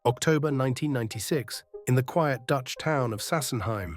October 1996, in the quiet Dutch town of Sassenheim.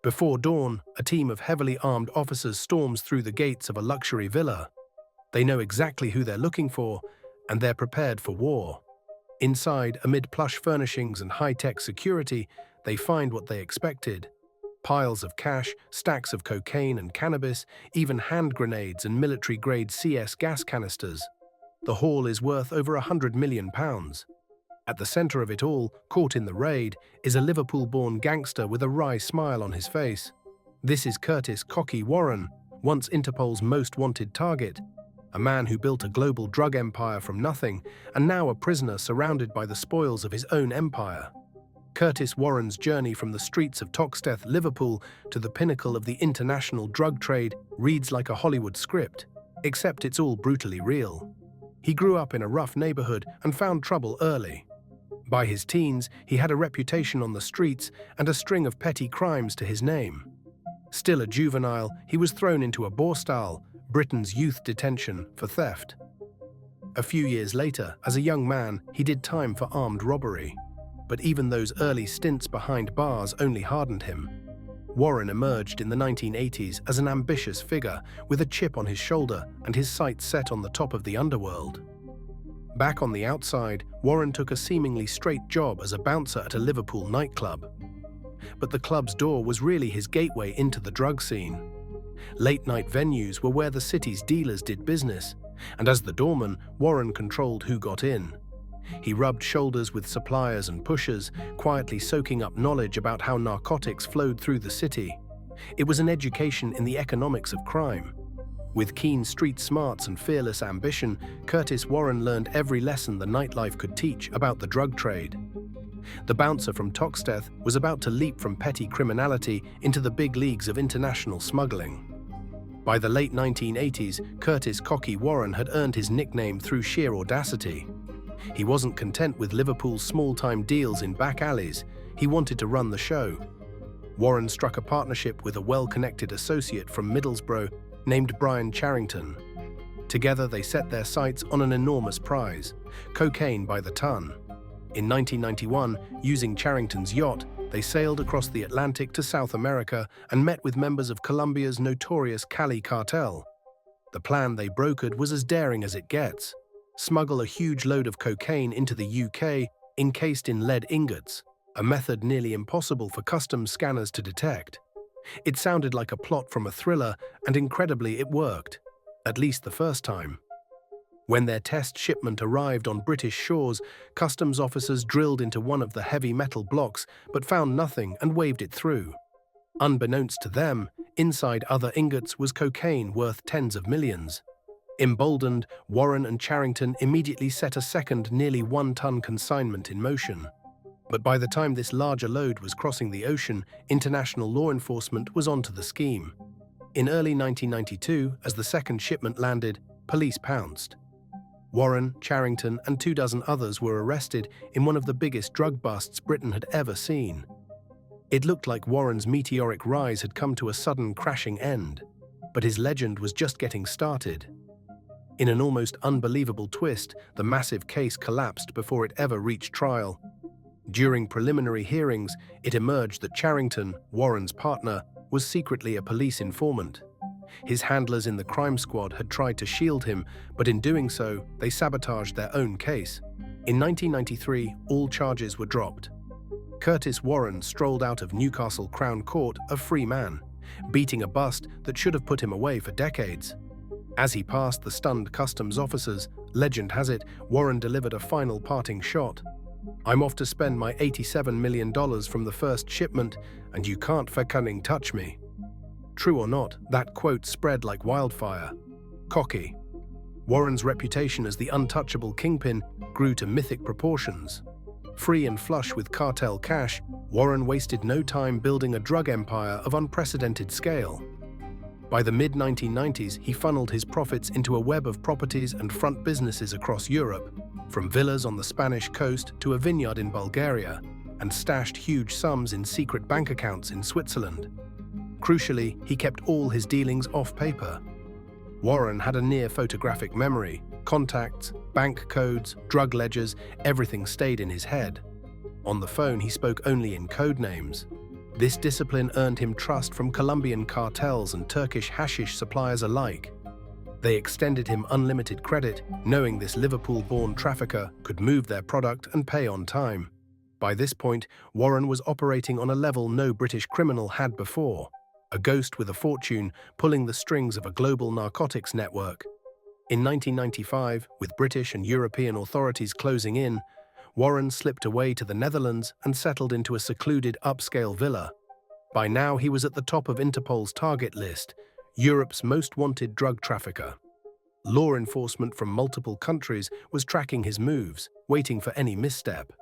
Before dawn, a team of heavily armed officers storms through the gates of a luxury villa. They know exactly who they're looking for, and they're prepared for war. Inside, amid plush furnishings and high-tech security, they find what they expected. Piles of cash, stacks of cocaine and cannabis, even hand grenades and military-grade CS gas canisters. The haul is worth over £100 million. At the center of it all, caught in the raid, is a Liverpool-born gangster with a wry smile on his face. This is Curtis "Cocky" Warren, once Interpol's most wanted target. A man who built a global drug empire from nothing, and now a prisoner surrounded by the spoils of his own empire. Curtis Warren's journey from the streets of Toxteth, Liverpool, to the pinnacle of the international drug trade reads like a Hollywood script, except it's all brutally real. He grew up in a rough neighborhood and found trouble early. By his teens, he had a reputation on the streets and a string of petty crimes to his name. Still a juvenile, he was thrown into a Borstal, Britain's youth detention, for theft. A few years later, as a young man, he did time for armed robbery. But even those early stints behind bars only hardened him. Warren emerged in the 1980s as an ambitious figure with a chip on his shoulder and his sights set on the top of the underworld. Back on the outside, Warren took a seemingly straight job as a bouncer at a Liverpool nightclub. But the club's door was really his gateway into the drug scene. Late-night venues were where the city's dealers did business, and as the doorman, Warren controlled who got in. He rubbed shoulders with suppliers and pushers, quietly soaking up knowledge about how narcotics flowed through the city. It was an education in the economics of crime. With keen street smarts and fearless ambition, Curtis Warren learned every lesson the nightlife could teach about the drug trade. The bouncer from Toxteth was about to leap from petty criminality into the big leagues of international smuggling. By the late 1980s, Curtis "Cocky" Warren had earned his nickname through sheer audacity. He wasn't content with Liverpool's small-time deals in back alleys. He wanted to run the show. Warren struck a partnership with a well-connected associate from Middlesbrough named Brian Charrington. Together, they set their sights on an enormous prize, cocaine by the ton. In 1991, using Charrington's yacht, they sailed across the Atlantic to South America and met with members of Colombia's notorious Cali cartel. The plan they brokered was as daring as it gets: smuggle a huge load of cocaine into the UK encased in lead ingots, a method nearly impossible for customs scanners to detect. It sounded like a plot from a thriller, and incredibly it worked, at least the first time. When their test shipment arrived on British shores, customs officers drilled into one of the heavy metal blocks but found nothing and waved it through. Unbeknownst to them, inside other ingots was cocaine worth tens of millions. Emboldened, Warren and Charrington immediately set a second nearly 1-ton consignment in motion. But by the time this larger load was crossing the ocean, international law enforcement was onto the scheme. In early 1992, as the second shipment landed, police pounced. Warren, Charrington, and 24 others were arrested in one of the biggest drug busts Britain had ever seen. It looked like Warren's meteoric rise had come to a sudden crashing end, but his legend was just getting started. In an almost unbelievable twist, the massive case collapsed before it ever reached trial. During preliminary hearings, it emerged that Charrington, Warren's partner, was secretly a police informant. His handlers in the crime squad had tried to shield him, but in doing so, they sabotaged their own case. In 1993, all charges were dropped. Curtis Warren strolled out of Newcastle Crown Court a free man, beating a bust that should have put him away for decades. As he passed the stunned customs officers, legend has it, Warren delivered a final parting shot. "I'm off to spend my $87 million from the first shipment, and you can't for cunning touch me." True or not, that quote spread like wildfire. Cocky. Warren's reputation as the untouchable kingpin grew to mythic proportions. Free and flush with cartel cash, Warren wasted no time building a drug empire of unprecedented scale. By the mid-1990s, he funneled his profits into a web of properties and front businesses across Europe, from villas on the Spanish coast to a vineyard in Bulgaria, and stashed huge sums in secret bank accounts in Switzerland. Crucially, he kept all his dealings off paper. Warren had a near photographic memory. Contacts, bank codes, drug ledgers, everything stayed in his head. On the phone, he spoke only in code names. This discipline earned him trust from Colombian cartels and Turkish hashish suppliers alike. They extended him unlimited credit, knowing this Liverpool-born trafficker could move their product and pay on time. By this point, Warren was operating on a level no British criminal had before, a ghost with a fortune pulling the strings of a global narcotics network. In 1995, with British and European authorities closing in, Warren slipped away to the Netherlands and settled into a secluded upscale villa. By now, he was at the top of Interpol's target list, Europe's most wanted drug trafficker. Law enforcement from multiple countries was tracking his moves, waiting for any misstep.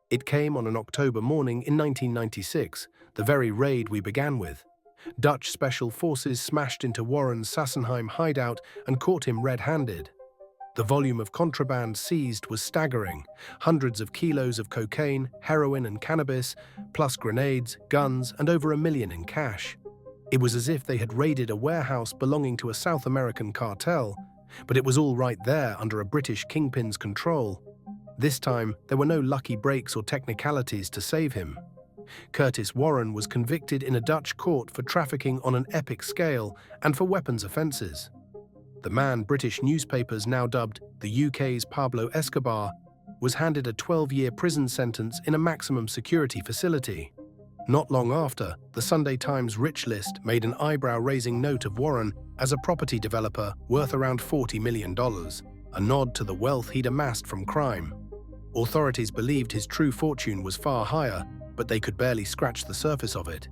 It came on an October morning in 1996, the very raid we began with. Dutch special forces smashed into Warren's Sassenheim hideout and caught him red-handed. The volume of contraband seized was staggering, hundreds of kilos of cocaine, heroin and cannabis, plus grenades, guns, and over $1 million in cash. It was as if they had raided a warehouse belonging to a South American cartel, but it was all right there under a British kingpin's control. This time, there were no lucky breaks or technicalities to save him. Curtis Warren was convicted in a Dutch court for trafficking on an epic scale and for weapons offences. The man British newspapers now dubbed the UK's Pablo Escobar was handed a 12-year prison sentence in a maximum security facility. Not long after, the Sunday Times Rich List made an eyebrow-raising note of Warren as a property developer worth around $40 million, a nod to the wealth he'd amassed from crime. Authorities believed his true fortune was far higher, but they could barely scratch the surface of it.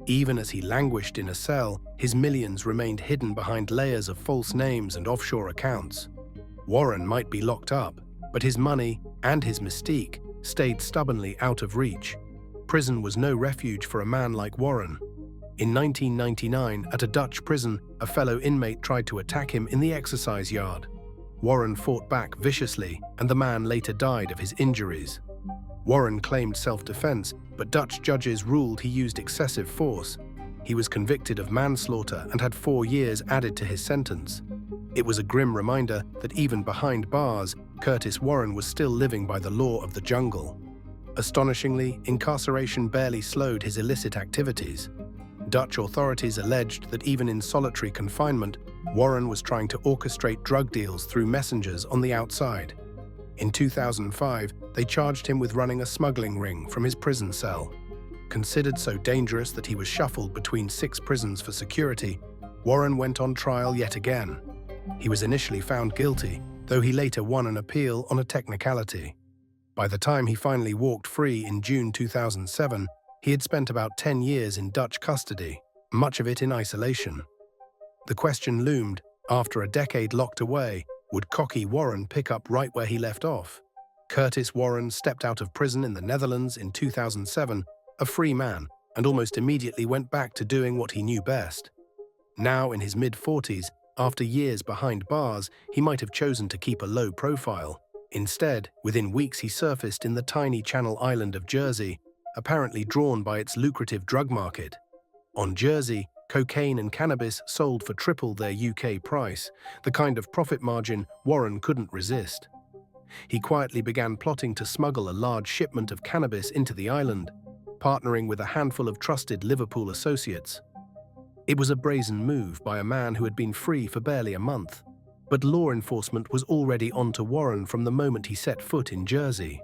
Even as he languished in a cell, his millions remained hidden behind layers of false names and offshore accounts. Warren might be locked up, but his money and his mystique stayed stubbornly out of reach. Prison was no refuge for a man like Warren. In 1999, at a Dutch prison, a fellow inmate tried to attack him in the exercise yard. Warren fought back viciously, and the man later died of his injuries. Warren claimed self-defense, but Dutch judges ruled he used excessive force. He was convicted of manslaughter and had 4 years added to his sentence. It was a grim reminder that even behind bars, Curtis Warren was still living by the law of the jungle. Astonishingly, incarceration barely slowed his illicit activities. Dutch authorities alleged that even in solitary confinement, Warren was trying to orchestrate drug deals through messengers on the outside. In 2005, they charged him with running a smuggling ring from his prison cell. Considered so dangerous that he was shuffled between 6 prisons for security, Warren went on trial yet again. He was initially found guilty, though he later won an appeal on a technicality. By the time he finally walked free in June 2007, he had spent about 10 years in Dutch custody, much of it in isolation. The question loomed, after a decade locked away, would cocky Warren pick up right where he left off? Curtis Warren stepped out of prison in the Netherlands in 2007, a free man, and almost immediately went back to doing what he knew best. Now in his mid-40s, after years behind bars, he might have chosen to keep a low profile. Instead, within weeks he surfaced in the tiny Channel Island of Jersey, apparently drawn by its lucrative drug market. On Jersey, cocaine and cannabis sold for triple their UK price, the kind of profit margin Warren couldn't resist. He quietly began plotting to smuggle a large shipment of cannabis into the island, partnering with a handful of trusted Liverpool associates. It was a brazen move by a man who had been free for barely a month, but law enforcement was already onto Warren from the moment he set foot in Jersey.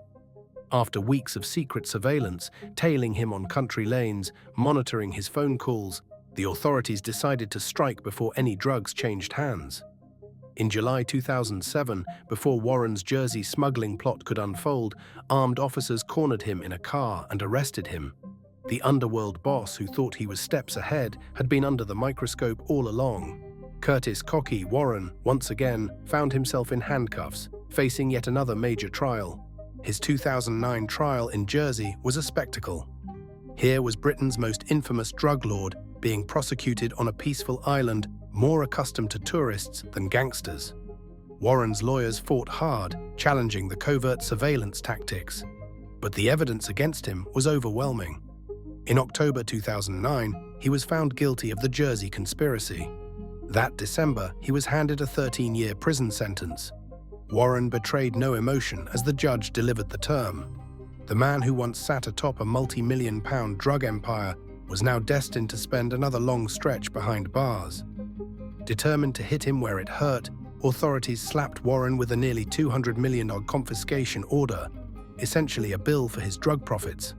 After weeks of secret surveillance, tailing him on country lanes, monitoring his phone calls, the authorities decided to strike before any drugs changed hands. In July 2007, before Warren's Jersey smuggling plot could unfold, armed officers cornered him in a car and arrested him. The Underworld boss, who thought he was steps ahead, had been under the microscope all along. Curtis "Cocky" Warren, once again, found himself in handcuffs, facing yet another major trial. His 2009 trial in Jersey was a spectacle. Here was Britain's most infamous drug lord being prosecuted on a peaceful island more accustomed to tourists than gangsters. Warren's lawyers fought hard, challenging the covert surveillance tactics. But the evidence against him was overwhelming. In October 2009, he was found guilty of the Jersey conspiracy. That December, he was handed a 13-year prison sentence. Warren betrayed no emotion as the judge delivered the term. The man who once sat atop a multi-million-pound drug empire was now destined to spend another long stretch behind bars. Determined to hit him where it hurt, authorities slapped Warren with a nearly $200 million confiscation order, essentially a bill for his drug profits.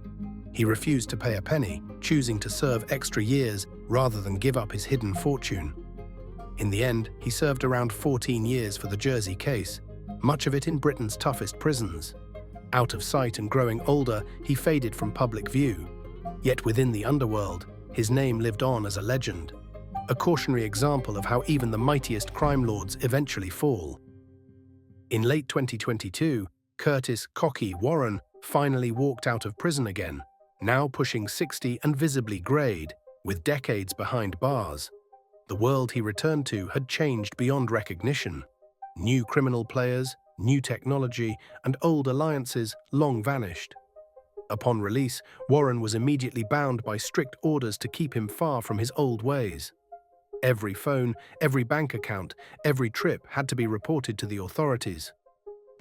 He refused to pay a penny, choosing to serve extra years rather than give up his hidden fortune. In the end, he served around 14 years for the Jersey case, much of it in Britain's toughest prisons. Out of sight and growing older, he faded from public view. Yet within the underworld, his name lived on as a legend, a cautionary example of how even the mightiest crime lords eventually fall. In late 2022, Curtis "Cocky" Warren finally walked out of prison again, now pushing 60 and visibly grayed, with decades behind bars. The world he returned to had changed beyond recognition. New criminal players, new technology, and old alliances long vanished. Upon release, Warren was immediately bound by strict orders to keep him far from his old ways. Every phone, every bank account, every trip had to be reported to the authorities.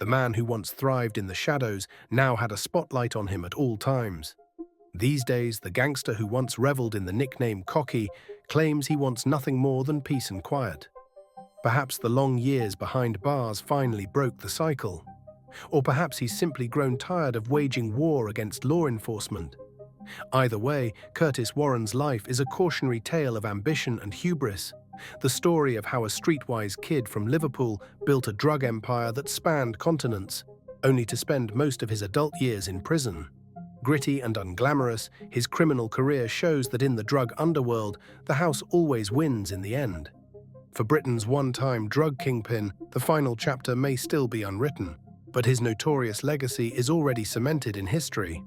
The man who once thrived in the shadows now had a spotlight on him at all times. These days, the gangster who once reveled in the nickname Cocky claims he wants nothing more than peace and quiet. Perhaps the long years behind bars finally broke the cycle. Or perhaps he's simply grown tired of waging war against law enforcement. Either way, Curtis Warren's life is a cautionary tale of ambition and hubris, the story of how a streetwise kid from Liverpool built a drug empire that spanned continents, only to spend most of his adult years in prison. Gritty and unglamorous, his criminal career shows that in the drug underworld, the house always wins in the end. For Britain's one-time drug kingpin, the final chapter may still be unwritten, but his notorious legacy is already cemented in history.